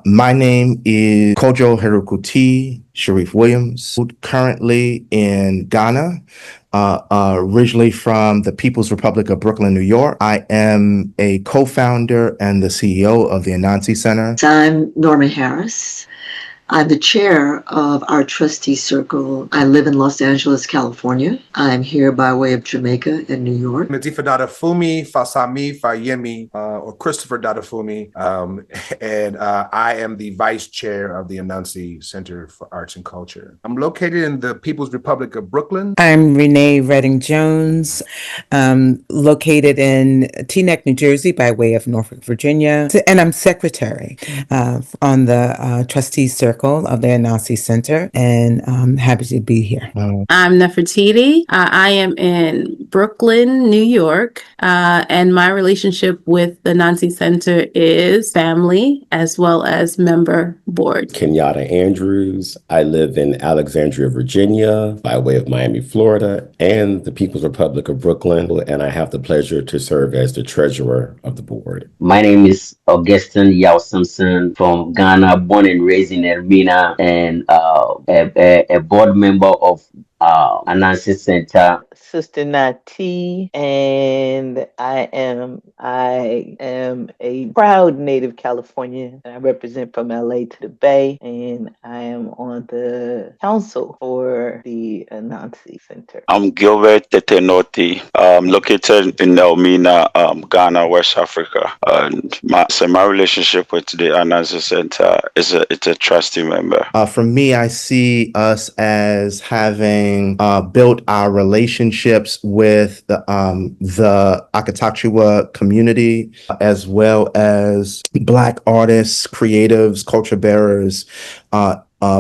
My name is Kojo Herukuti Sharif Williams, currently in Ghana, originally from the People's Republic of Brooklyn, New York. I am a co-founder and the CEO of the Ananse Center. I'm Norma Harris. I'm the chair of our trustee circle. I live in Los Angeles, California. I'm here by way of Jamaica and New York. Madifa Dadafumi, Fasami Fayemi, or Christopher Dadafumi, and I am the vice chair of the Ananse Center for Arts and Culture. I'm located in the People's Republic of Brooklyn. I'm Renee Redding Jones, located in Teaneck, New Jersey, by way of Norfolk, Virginia, and I'm secretary on the trustee circle of the Ananse Center, and I'm happy to be here. I'm Nefertiti. I am in Brooklyn, New York, and my relationship with the Ananse Center is family as well as member board. Kenyatta Andrews. I live in Alexandria, Virginia, by way of Miami, Florida, and the People's Republic of Brooklyn, and I have the pleasure to serve as the treasurer of the board. My name is Augustin Yao Simpson from Ghana, born and raised in Elmina, and a board member of Ananse Center. Sister Nati, and I am a proud native Californian. I represent from LA to the Bay, and I am on the council for the Ananse Center. I'm Gilbert Tetenoti, located in Elmina, Ghana, West Africa. My relationship with the Ananse Center is a trustee member. For me, I see us as having built our relationships with the Akatachua community, as well as Black artists, creatives, culture bearers,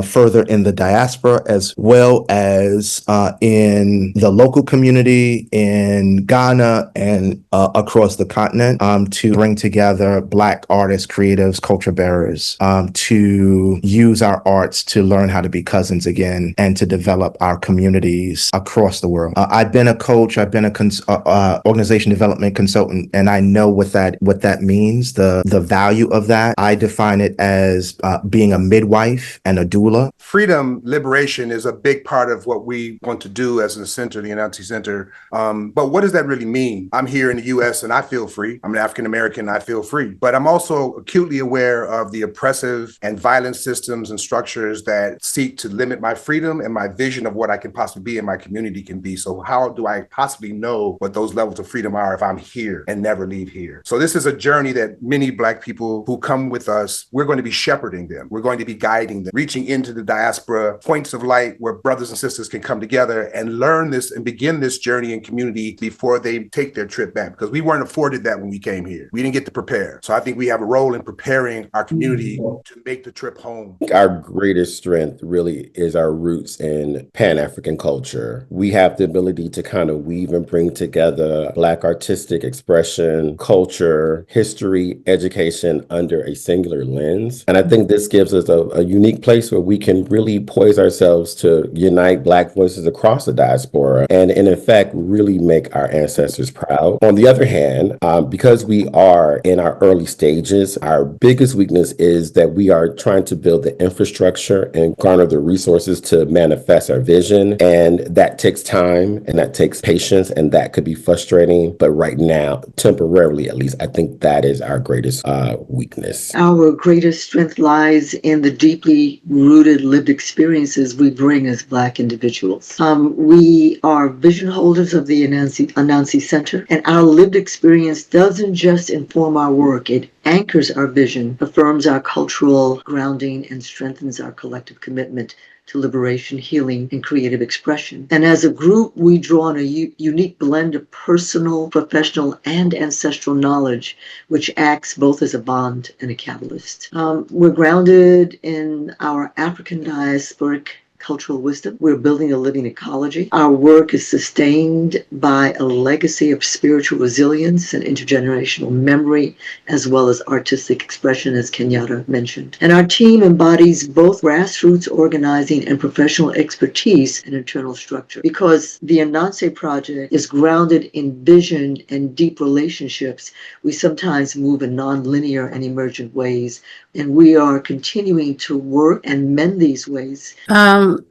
further in the diaspora, as well as in the local community in Ghana and across the continent, to bring together Black artists, creatives, culture bearers, to use our arts to learn how to be cousins again and to develop our communities across the world. I've been a coach, I've been a organization development consultant, and I know what that means, the value of that. I define it as being a midwife and a doula. Freedom, liberation is a big part of what we want to do as a center, the Ananse Center. But what does that really mean? I'm here in the U.S. and I feel free. I'm an African American, I feel free. But I'm also acutely aware of the oppressive and violent systems and structures that seek to limit my freedom and my vision of what I can possibly be and my community can be. So how do I possibly know what those levels of freedom are if I'm here and never leave here? So this is a journey that many Black people who come with us, we're going to be shepherding them. We're going to be guiding them, reaching into the diaspora, points of light where brothers and sisters can come together and learn this and begin this journey in community before they take their trip back, because we weren't afforded that when we came here. We didn't get to prepare. So I think we have a role in preparing our community to make the trip home. Our greatest strength really is our roots in Pan-African culture. We have the ability to kind of weave and bring together Black artistic expression, culture, history, education under a singular lens. And I think this gives us a unique place where we can really poise ourselves to unite Black voices across the diaspora and in effect really make our ancestors proud. On the other hand, because we are in our early stages, our biggest weakness is that we are trying to build the infrastructure and garner the resources to manifest our vision, and that takes time and that takes patience, and that could be frustrating. But right now, temporarily at least, I think that is our greatest weakness. Our greatest strength lies in the deeply rooted lived experiences we bring as Black individuals. We are vision holders of the Ananse Center, and our lived experience doesn't just inform our work, it anchors our vision, affirms our cultural grounding, and strengthens our collective commitment to liberation, healing, and creative expression. And as a group, we draw on a unique blend of personal, professional, and ancestral knowledge, which acts both as a bond and a catalyst. We're grounded in our African diasporic cultural wisdom. We're building a living ecology. Our work is sustained by a legacy of spiritual resilience and intergenerational memory, as well as artistic expression, as Kenyatta mentioned. And our team embodies both grassroots organizing and professional expertise and internal structure, because the Ananse project is grounded in vision and deep relationships. We sometimes move in non-linear and emergent ways, and we are continuing to work and mend these ways.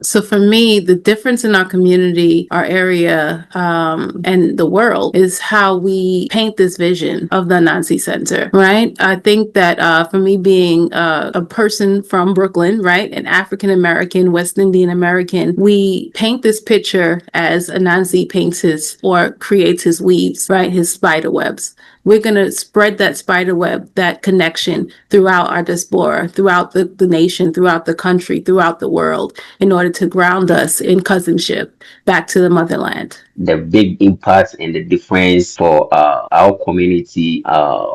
So for me, the difference in our community, our area, and the world is how we paint this vision of the Ananse Center, right? I think that for me, being a person from Brooklyn, right, an African American, West Indian American, we paint this picture as Ananse paints his or creates his weaves, right, his spider webs. We're going to spread that spider web, that connection throughout our diaspora, throughout the nation, throughout the country, throughout the world, in order to ground us in cousinship back to the motherland. The big impact and the difference for our community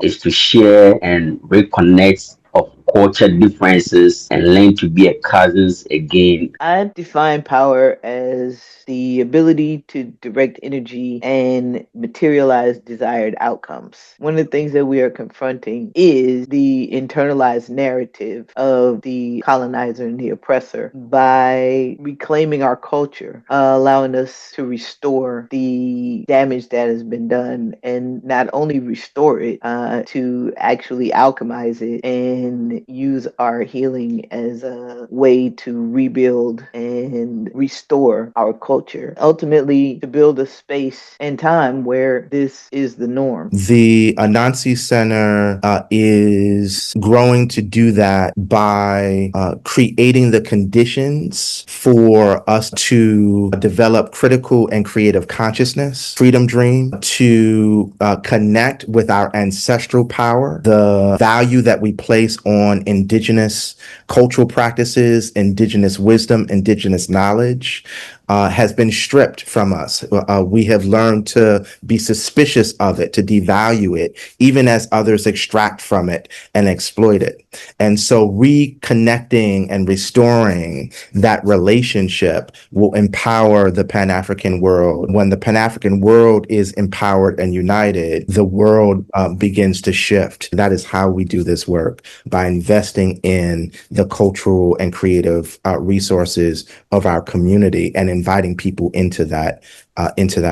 is to share and reconnect of culture differences and learn to be a cousins again. I define power as the ability to direct energy and materialize desired outcomes. One of the things that we are confronting is the internalized narrative of the colonizer and the oppressor. By reclaiming our culture, allowing us to restore the damage that has been done, and not only restore it, to actually alchemize it and use our healing as a way to rebuild and restore our culture. Ultimately, to build a space and time where this is the norm. The Ananse Center is growing to do that by creating the conditions for us to develop critical and creative consciousness, freedom dream, to connect with our ancestral power, the value that we place on indigenous cultural practices, indigenous wisdom, indigenous knowledge, has been stripped from us. We have learned to be suspicious of it, to devalue it, even as others extract from it and exploit it. And so reconnecting and restoring that relationship will empower the Pan-African world. When the Pan-African world is empowered and united, the world begins to shift. That is how we do this work, by investing in the cultural and creative resources of our community and inviting people into that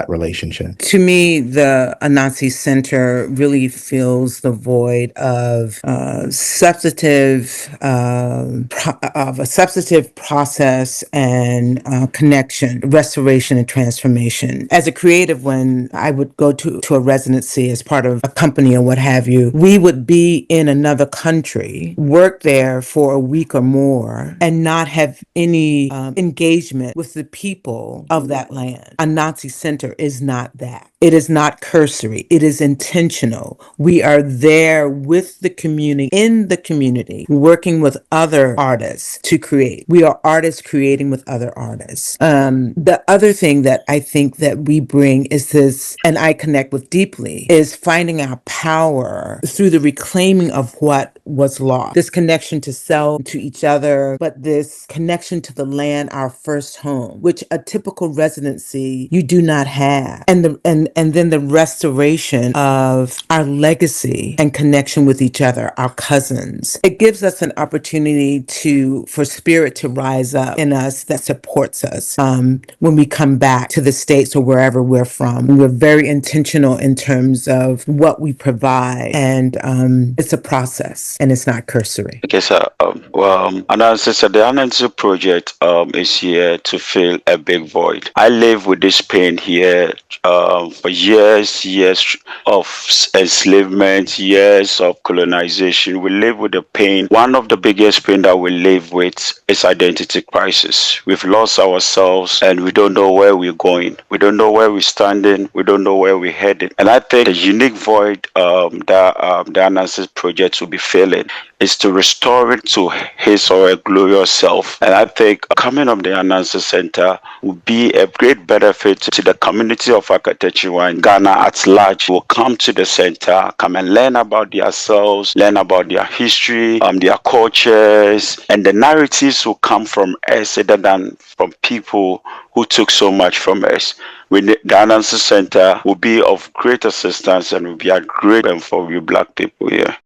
relationship. To me, the Ananse Center really fills the void of a substantive process and connection, restoration, and transformation. As a creative, when I would go to a residency as part of a company or what have you, we would be in another country, work there for a week or more, and not have any engagement with the people of that land. Ananse Center is not that. It is not cursory. It is intentional. We are there with the community, in the community, working with other artists to create. We are artists creating with other artists. The other thing that I think that we bring is this, and I connect with deeply, is finding our power through the reclaiming of what was lost. This connection to self, to each other, but this connection to the land, our first home, which a typical residency you do not have. And then the restoration of our legacy and connection with each other, our cousins. It gives us an opportunity for spirit to rise up in us that supports us when we come back to the States or wherever we're from. We're very intentional in terms of what we provide, and it's a process and it's not cursory. Okay, so Ananse, the Ananse project is here to fill a big void. I live with this pain here for years of enslavement, years of colonization. We live with the pain. One of the biggest pain that we live with is identity crisis. We've lost ourselves and we don't know where we're going. We don't know where we're standing. We don't know where we're headed. And I think the unique void that the Ananse project will be filled healing. Is to restore it to his or her glorious self. And I think coming up the Ananse Center will be a great benefit to the community of Akatechiwa and Ghana at large. Will come to the center, come and learn about themselves, learn about their history, their cultures, and the narratives will come from us rather than from people who took so much from us. The Ananse Center will be of great assistance and will be a great benefit for you Black people here.